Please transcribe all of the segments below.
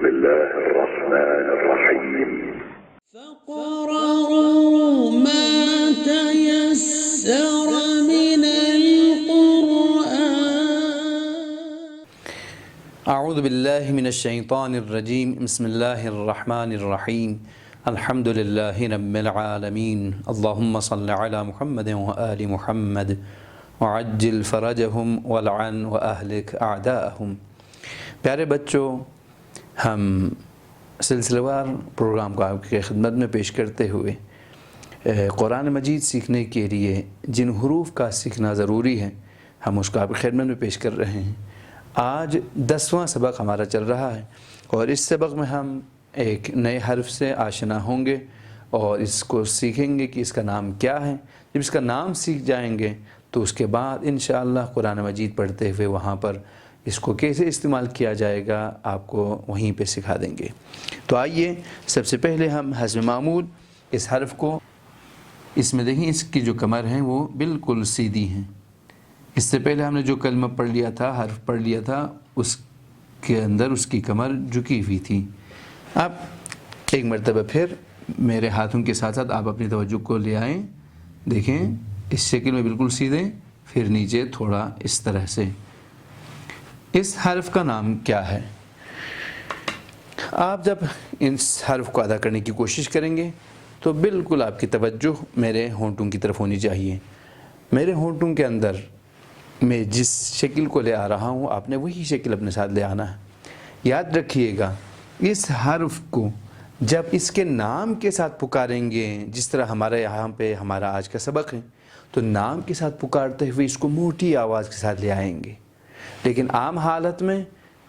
بسم الله الرحمن الرحيم فاقرؤوا ما تيسر من القرآن. اعوذ باللہ من الشیطان الرجیم بسم اللہ الرحمن الرحیم الحمد للہ رب العالمین اللہم صل علی محمد وآل محمد وعجل فرجہم والعن واہلک اعداءہم۔ پیارے بچوں، ہم سلسلہ وار پروگرام کو آپ کی خدمت میں پیش کرتے ہوئے قرآن مجید سیکھنے کے لیے جن حروف کا سیکھنا ضروری ہے ہم اس کو آپ کی خدمت میں پیش کر رہے ہیں۔ آج 10واں سبق ہمارا چل رہا ہے اور اس سبق میں ہم ایک نئے حرف سے آشنا ہوں گے اور اس کو سیکھیں گے کہ اس کا نام کیا ہے۔ جب اس کا نام سیکھ جائیں گے تو اس کے بعد انشاءاللہ قرآن مجید پڑھتے ہوئے وہاں پر اس کو کیسے استعمال کیا جائے گا آپ کو وہیں پہ سکھا دیں گے۔ تو آئیے سب سے پہلے ہم حسب معمول اس حرف کو، اس میں دیکھیں اس کی جو کمر ہیں وہ بالکل سیدھی ہیں۔ اس سے پہلے ہم نے جو کلمہ پڑھ لیا تھا، حرف پڑھ لیا تھا، اس کے اندر اس کی کمر جھکی ہوئی تھی۔ اب ایک مرتبہ پھر میرے ہاتھوں کے ساتھ ساتھ آپ اپنی توجہ کو لے آئیں، دیکھیں اس شکل میں بالکل سیدھے، پھر نیچے تھوڑا اس طرح سے۔ اس حرف کا نام کیا ہے؟ آپ جب اس حرف کو ادا کرنے کی کوشش کریں گے تو بالکل آپ کی توجہ میرے ہونٹوں کی طرف ہونی چاہیے۔ میرے ہونٹوں کے اندر میں جس شکل کو لے آ رہا ہوں آپ نے وہی شکل اپنے ساتھ لے آنا ہے۔ یاد رکھیے گا اس حرف کو جب اس کے نام کے ساتھ پکاریں گے، جس طرح ہمارے یہاں پہ ہمارا آج کا سبق ہے، تو نام کے ساتھ پکارتے ہوئے اس کو موٹی آواز کے ساتھ لے آئیں گے، لیکن عام حالت میں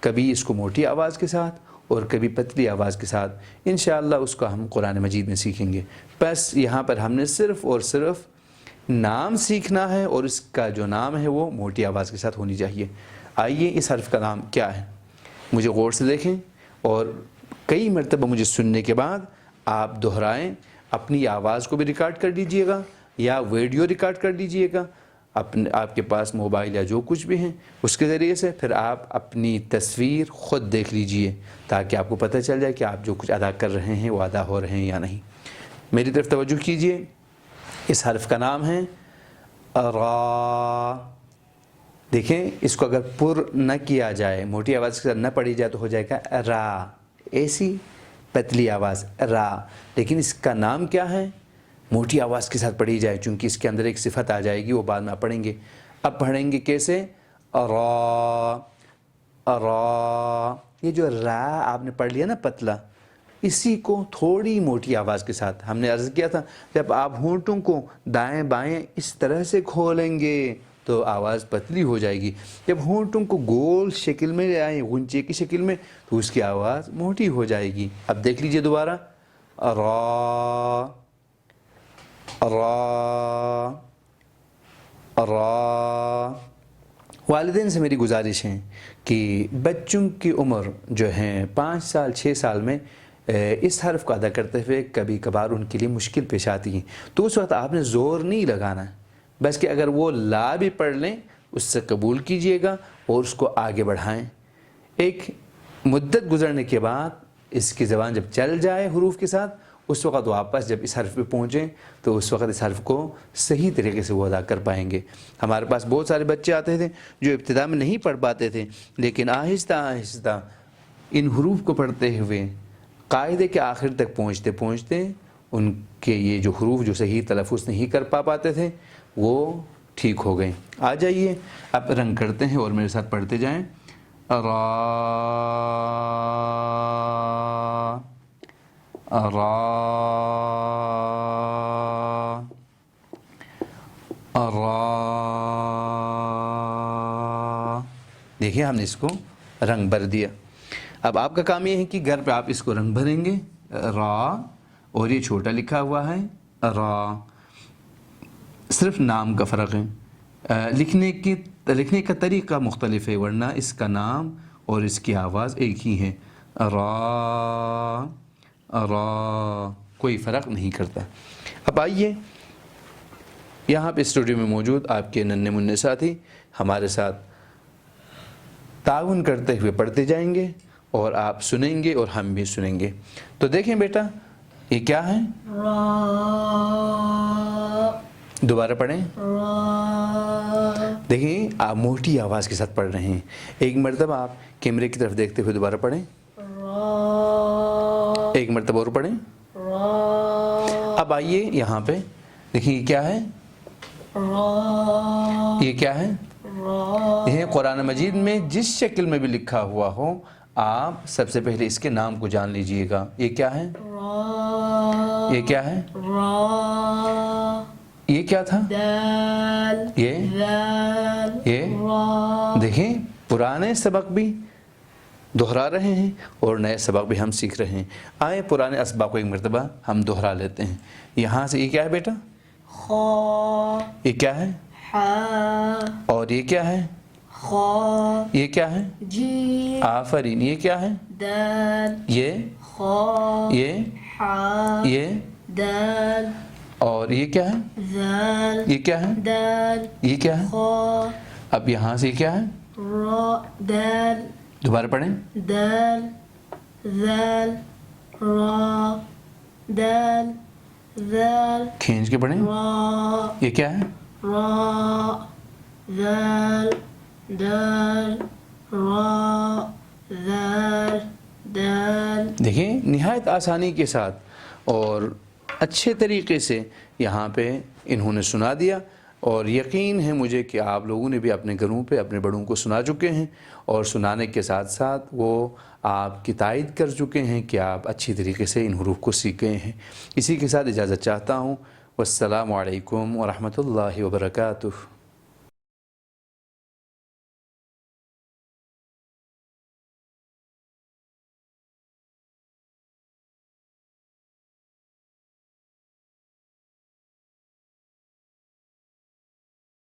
کبھی اس کو موٹی آواز کے ساتھ اور کبھی پتلی آواز کے ساتھ انشاءاللہ اس کو ہم قرآن مجید میں سیکھیں گے۔ بس یہاں پر ہم نے صرف اور صرف نام سیکھنا ہے اور اس کا جو نام ہے وہ موٹی آواز کے ساتھ ہونی چاہیے۔ آئیے اس حرف کا نام کیا ہے، مجھے غور سے دیکھیں اور کئی مرتبہ مجھے سننے کے بعد آپ دہرائیں، اپنی آواز کو بھی ریکارڈ کر لیجئے گا یا ویڈیو ریکارڈ کر لیجئے گا آپ کے پاس موبائل یا جو کچھ بھی ہیں اس کے ذریعے سے، پھر آپ اپنی تصویر خود دیکھ لیجئے تاکہ آپ کو پتہ چل جائے کہ آپ جو کچھ ادا کر رہے ہیں وہ ادا ہو رہے ہیں یا نہیں۔ میری طرف توجہ کیجئے، اس حرف کا نام ہے را۔ دیکھیں اس کو اگر پر نہ کیا جائے، موٹی آواز کے ساتھ نہ پڑھی جائے تو ہو جائے گا را، ایسی پتلی آواز را، لیکن اس کا نام کیا ہے؟ موٹی آواز کے ساتھ پڑھی جائے، چونکہ اس کے اندر ایک صفت آ جائے گی، وہ بعد میں پڑھیں گے۔ اب پڑھیں گے کیسے؟ را، را، یہ جو را آپ نے پڑھ لیا نا پتلا، اسی کو تھوڑی موٹی آواز کے ساتھ، ہم نے عرض کیا تھا جب آپ ہونٹوں کو دائیں بائیں اس طرح سے کھولیں گے تو آواز پتلی ہو جائے گی، جب ہونٹوں کو گول شکل میں لے آئیں، غنچے کی شکل میں، تو اس کی آواز موٹی ہو جائے گی۔ اب دیکھ لیجئے دوبارہ، را، را، را۔ والدین سے میری گزارش ہے کہ بچوں کی عمر جو ہیں 5 سال 6 سال میں اس حرف کو ادا کرتے ہوئے کبھی کبھار ان کے لیے مشکل پیش آتی ہے، تو اس وقت آپ نے زور نہیں لگانا ہے، بس کہ اگر وہ لا بھی پڑھ لیں اس سے قبول کیجئے گا اور اس کو آگے بڑھائیں۔ ایک مدت گزرنے کے بعد اس کی زبان جب چل جائے حروف کے ساتھ، اس وقت واپس جب اس حرف پہ پہنچیں تو اس وقت اس حرف کو صحیح طریقے سے وہ ادا کر پائیں گے۔ ہمارے پاس بہت سارے بچے آتے تھے جو ابتدا میں نہیں پڑھ پاتے تھے، لیکن آہستہ آہستہ ان حروف کو پڑھتے ہوئے قاعدے کے آخر تک پہنچتے پہنچتے ان کے یہ جو حروف جو صحیح تلفظ نہیں کر پاتے تھے وہ ٹھیک ہو گئے۔ آ جائیے اب رنگ کرتے ہیں اور میرے ساتھ پڑھتے جائیں۔ را، را، را۔ دیکھیں ہم نے اس کو رنگ بھر دیا۔ اب آپ کا کام یہ ہے کہ گھر پہ آپ اس کو رنگ بھریں گے، را، اور یہ چھوٹا لکھا ہوا ہے را، صرف نام کا فرق ہے، لکھنے کا طریقہ مختلف ہے، ورنہ اس کا نام اور اس کی آواز ایک ہی ہے، را، را، کوئی فرق نہیں کرتا۔ اب آئیے یہاں پہ اسٹوڈیو میں موجود آپ کے ننھے منھے ساتھی ہمارے ساتھ تعاون کرتے ہوئے پڑھتے جائیں گے اور آپ سنیں گے اور ہم بھی سنیں گے. تو دیکھیں بیٹا یہ کیا ہے؟ را. دوبارہ پڑھیں. را. دیکھیں آپ موٹی آواز کے ساتھ پڑھ رہے ہیں. ایک مرتبہ آپ کیمرے کی طرف دیکھتے ہوئے دوبارہ پڑھیں. را. ایک مرتبہ اور پڑھیں. را. اب آئیے یہاں پہ دیکھیں یہ کیا ہے؟ را. یہ کیا ہے؟ را. یہ قرآن مجید میں جس شکل میں بھی لکھا ہوا ہو آپ سب سے پہلے اس کے نام کو جان لیجئے گا. یہ کیا ہے؟ را. یہ کیا ہے؟ را. یہ کیا تھا؟ دال. یہ ذال. یہ را. دیکھیں پرانے سبق بھی دہرا رہے ہیں اور نئے سبق بھی ہم سیکھ رہے ہیں. آئے پرانے اسباق کو ایک مرتبہ ہم دہرا لیتے ہیں. یہاں سے یہ کیا ہے بیٹا؟ خا. یہ کیا ہے؟ حا. اور یہ کیا ہے؟ خا. یہ کیا ہے؟ جیم. آفرین. یہ کیا ہے؟ دال. یہ خا. یہ حا. یہ دال. اور یہ کیا ہے؟ ذال. یہ کیا ہے؟ دال. یہ کیا ہے؟ خا. اب یہاں سے یہ کیا ہے؟ را. دال. دوبارہ پڑھیں. دال. ذال. را. دال. ذال. کھینچ کے پڑھیں. را. یہ کیا ہے؟ را. ذال. دال. را. ذال. دال. دیکھیں نہایت آسانی کے ساتھ اور اچھے طریقے سے یہاں پہ انہوں نے سنا دیا. اور یقین ہے مجھے کہ آپ لوگوں نے بھی اپنے گھروں پہ اپنے بڑوں کو سنا چکے ہیں اور سنانے کے ساتھ ساتھ وہ آپ کی تائید کر چکے ہیں کہ آپ اچھی طریقے سے ان حروف کو سیکھ گئے ہیں. اسی کے ساتھ اجازت چاہتا ہوں. والسلام علیکم ورحمۃ اللہ وبرکاتہ.